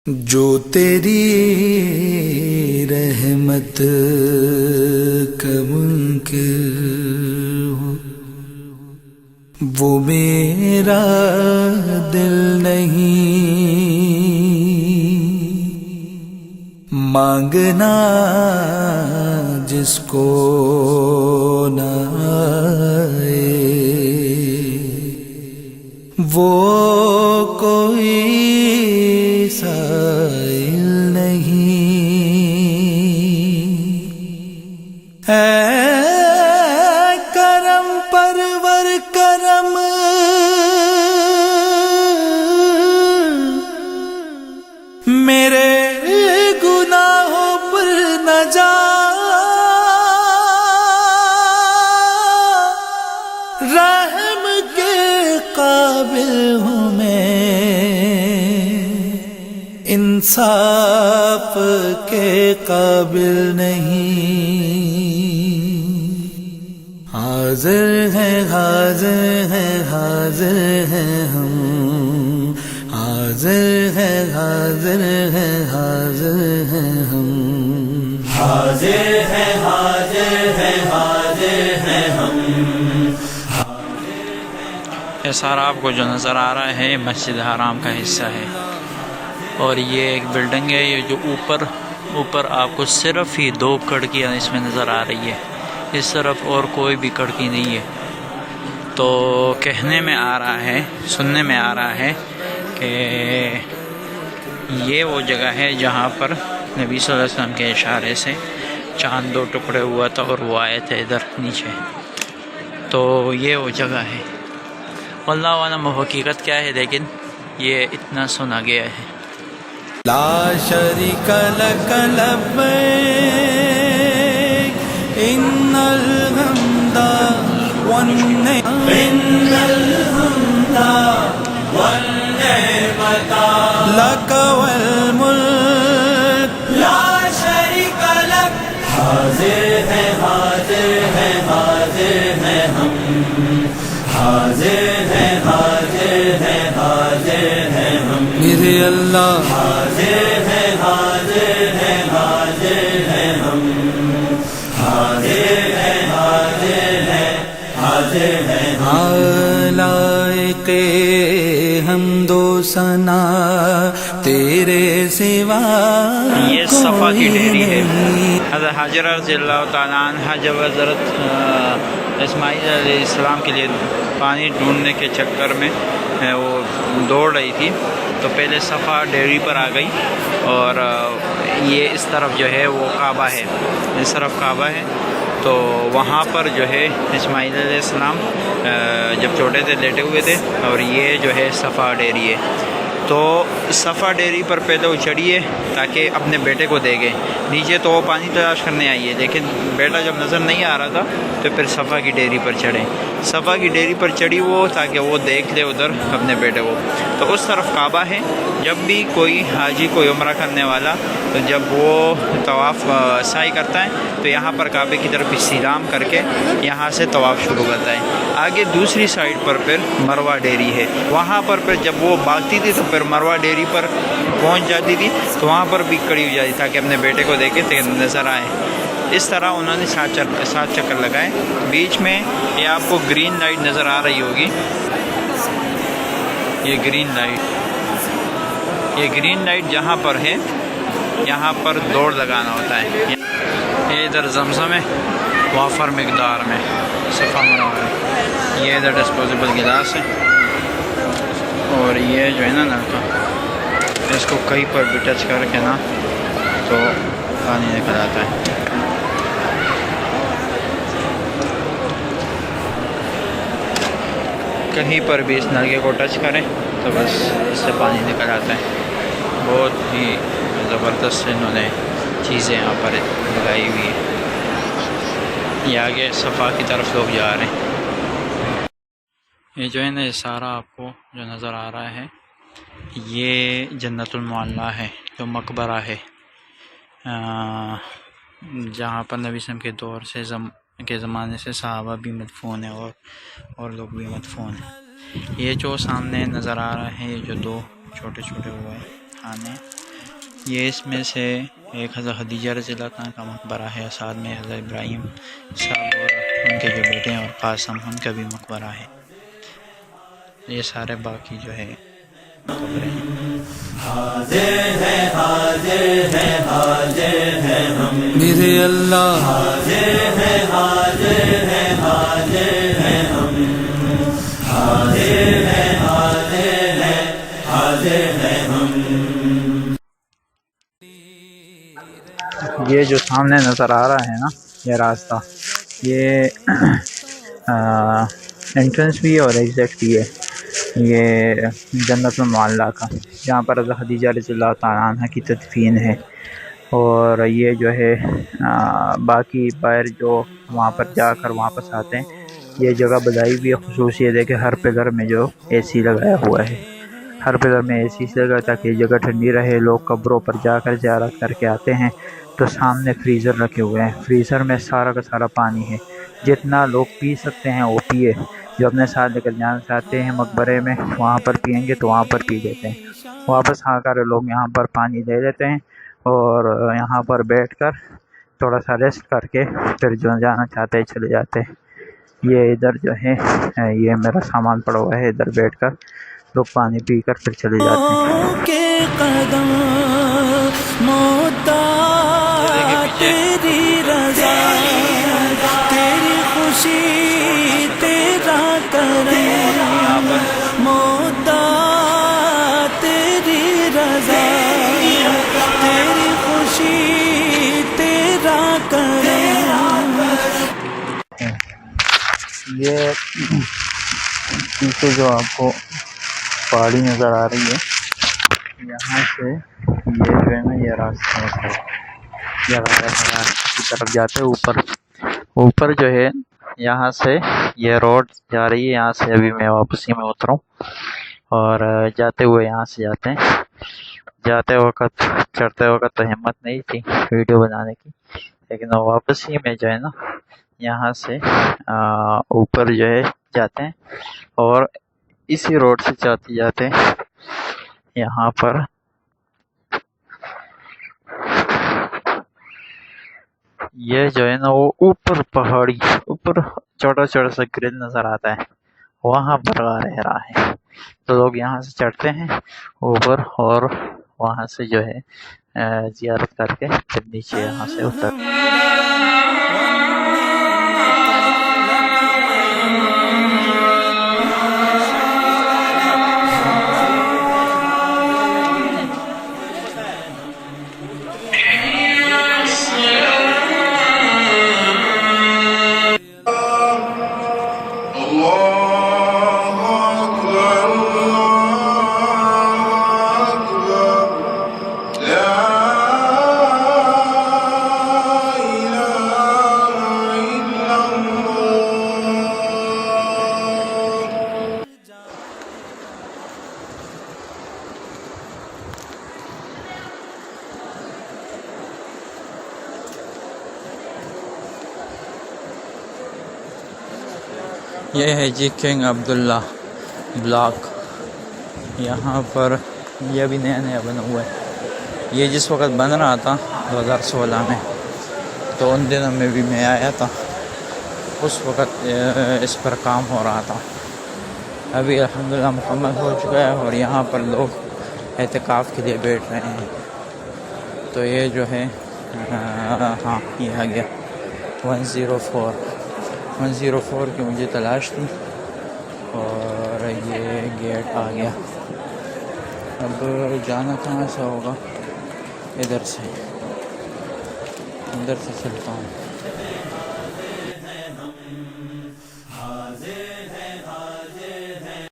جو تیری رحمت کا منکر ہو وہ میرا دل نہیں، مانگنا جس کو نہ آئے وہ کوئی سائل نہیں، اے کرم پرور کرم میرے گناہوں پر نہ جا، رحم کے قابل ہوں میں، انصاف کے قابل نہیں، حاضر ہے حاضر ہے حاضر ہے ہم، حاضر ہے حاضر ہے حاضر ہے ہم، حاضر ہے حاضر ہے حاضر ہے ہم۔ یہ سارا آپ کو جو نظر آ رہا ہے مسجد حرام کا حصہ ہے، اور یہ ایک بلڈنگ ہے، یہ جو اوپر آپ کو صرف ہی 2 کھڑکیاں اس میں نظر آ رہی ہے، اس طرف اور کوئی بھی کھڑکی نہیں ہے۔ تو کہنے میں آ رہا ہے، سننے میں آ رہا ہے کہ یہ وہ جگہ ہے جہاں پر نبی صلی اللہ علیہ وسلم کے اشارے سے چاند 2 ٹکڑے ہوا تھا اور وہ آئے تھے ادھر نیچے، تو یہ وہ جگہ ہے۔ واللہ عالم حقیقت کیا ہے، لیکن یہ اتنا سنا گیا ہے۔ لا شریک لک لبیک ان الحمد والنعمت لک والملک لا شریک لک، حاضر ہے حاضر ہے حاضر ہے ہم، حاضر ہے حاضر ہے حاضر ہے ہم، میرے اللہ حاضر ہے حاضر ہے حاضر ہے ہم، حاضر ہے حاضر ہے حاضر ہے ہم۔ لائق حمد و ثنا تیرے سوا یہ صفا کی ڈیری ہے۔ نہیں۔ حضرت حاجرہ رضی اللہ تعالیٰ عنہ جب حضرت اسماعیل علیہ السلام کے لیے پانی ڈھونڈنے کے چکر میں وہ دوڑ رہی تھی، تو پہلے صفا ڈیری پر آ گئی، اور یہ اس طرف جو ہے وہ کعبہ ہے، اس طرف کعبہ ہے، تو وہاں پر جو ہے اسماعیل علیہ السلام جب چھوٹے تھے لیٹے ہوئے تھے، اور یہ جو ہے صفا ڈیری ہے۔ تو صفا ڈیری پر پہلے وہ چڑھیے تاکہ اپنے بیٹے کو دے گئے، نیچے تو وہ پانی تلاش کرنے آئیے، لیکن بیٹا جب نظر نہیں آ رہا تھا تو پھر صفا کی ڈیری پر چڑھے، صفا کی ڈیری پر چڑھی وہ تاکہ وہ دیکھ لے ادھر اپنے بیٹے کو۔ تو اس طرف کعبہ ہے، جب بھی کوئی حاجی کوئی عمرہ کرنے والا تو جب وہ طواف سعی کرتا ہے تو یہاں پر کعبے کی طرف استلام کر کے یہاں سے طواف شروع کرتا ہے۔ آگے دوسری سائڈ پر پھر مروہ ڈیری ہے، وہاں پر پھر جب وہ بھاگتی تھی تو پھر مروہ ڈیری پر پہنچ جاتی تھی تو وہاں پر بھی کھڑی ہو جاتی تاکہ اپنے بیٹے کو دیکھے نظر آئے۔ اس طرح انہوں نے 7 چکر لگائے۔ بیچ میں یہ آپ کو گرین لائٹ نظر آ رہی ہوگی، یہ گرین لائٹ جہاں پر ہے یہاں پر دوڑ لگانا ہوتا ہے۔ یہ ادھر زمزم ہے وافر مقدار میں، صفا مروہ ہے۔ یہ ادھر ڈسپوزیبل گلاس ہے، اور یہ جو ہے نا نلکا، اس کو کہیں پر بھی ٹچ کر کے نا تو پانی نکل آتا ہے۔ کہیں پر بھی اس نلکے کو ٹچ کریں تو بس اس سے پانی نکل آتا ہے۔ بہت ہی زبردست انہوں نے چیزیں یہاں پر لگائی ہوئی ہیں۔ یہ آگے صفا کی طرف لوگ جا رہے ہیں۔ یہ جو ہے نا یہ سارا آپ کو جو نظر آ رہا ہے یہ جنت المعلیٰ ہے، جو مقبرہ ہے جہاں پر نبی صلی اللہ علیہ وسلم کے دور سے کے زمانے سے صحابہ بھی مدفون ہیں اور لوگ بھی مدفون ہیں۔ یہ جو سامنے نظر آ رہا ہے، یہ جو دو چھوٹے چھوٹے ہوئے خانے، یہ اس میں سے ایک حضرت خدیجہ رضی اللہ عنہ کا مقبرہ ہے، ساتھ میں حضرت ابراہیم صاحب اور ان کے جو بیٹے ہیں اور قاسم، ان کا بھی مقبرہ ہے۔ یہ سارے باقی جو ہے قبریں ہیں۔ حاضر ہے حاضر ہے حاضر ہے ہم، میرے اللہ حاضر ہے حاضر ہے حاضر ہے ہم، حاضر ہے حاضر ہے حاضر ہے ہم۔ یہ جو سامنے نظر آ رہا ہے نا یہ راستہ، یہ انٹرنس بھی ہے اور ایگزیکٹ بھی ہے، یہ جنت المعلیٰ کا، جہاں پر حضرت خدیجہ رضی اللہ تعالیٰ عنہ کی تدفین ہے۔ اور یہ جو ہے باقی باہر جو وہاں پر جا کر واپس آتے ہیں، یہ جگہ بنائی ہوئی خصوصیت ہے کہ ہر پلر میں جو اے سی لگایا ہوا ہے، ہر پلر میں اے سی لگا تاکہ یہ جگہ ٹھنڈی رہے۔ لوگ قبروں پر جا کر زیارت کر کے آتے ہیں تو سامنے فریزر رکھے ہوئے ہیں، فریزر میں سارا کا سارا پانی ہے، جتنا لوگ پی سکتے ہیں وہ پیے، جو اپنے ساتھ لے کر جانا چاہتے ہیں مقبرے میں وہاں پر پئیں گے تو وہاں پر پی لیتے ہیں، واپس آ کر لوگ یہاں پر پانی لے لیتے ہیں اور یہاں پر بیٹھ کر تھوڑا سا ریسٹ کر کے پھر جو جانا چاہتے ہیں چلے جاتے ہیں۔ یہ ادھر جو ہے یہ میرا سامان پڑا ہوا ہے، ادھر بیٹھ کر لوگ پانی پی کر پھر چلے جاتے ہیں۔ کے قدم موتا تیری رضا، تیری خوشی تیرا کرم، موتا تیری رضا، تیری خوشی تیرا کرم۔ یہ پیچھے جو آپ کو پہاڑی نظر آ رہی ہے، یہاں سے یہ جو ہے نا یہ راستہ ہے، یہ راستہ کی طرف جاتے ہیں اوپر جو ہے یہاں سے یہ روڈ جا رہی ہے، یہاں سے ابھی میں واپسی میں اتروں اور جاتے ہوئے یہاں سے جاتے ہیں۔ جاتے وقت چڑھتے وقت تو ہمت نہیں تھی ویڈیو بنانے کی، لیکن واپسی میں جو ہے نا یہاں سے اوپر جو ہے جاتے ہیں اور اسی روڈ سے جاتے یہاں پر یہ جو ہے نا وہ اوپر پہاڑی اوپر چھوٹا چھوٹا سا گرل نظر آتا ہے، وہاں پر رہ رہا ہے، تو لوگ یہاں سے چڑھتے ہیں اوپر اور وہاں سے جو ہے زیارت کر کے پھر نیچے یہاں سے اترتے ہیں۔ یہ ہے جی کنگ عبداللہ بلاک، یہاں پر یہ ابھی نیا بنا ہوا ہے، یہ جس وقت بن رہا تھا 2016 میں، تو ان دنوں میں بھی میں آیا تھا، اس وقت اس پر کام ہو رہا تھا، ابھی الحمدللہ مکمل ہو چکا ہے اور یہاں پر لوگ اعتکاف کے لیے بیٹھ رہے ہیں۔ تو یہ جو ہے ہاں یہ آ گیا 104 کی مجھے تلاش تھی اور یہ گیٹ آ گیا۔ اب جانا کہاں سے ہوگا؟ ادھر سے چلتا ہوں۔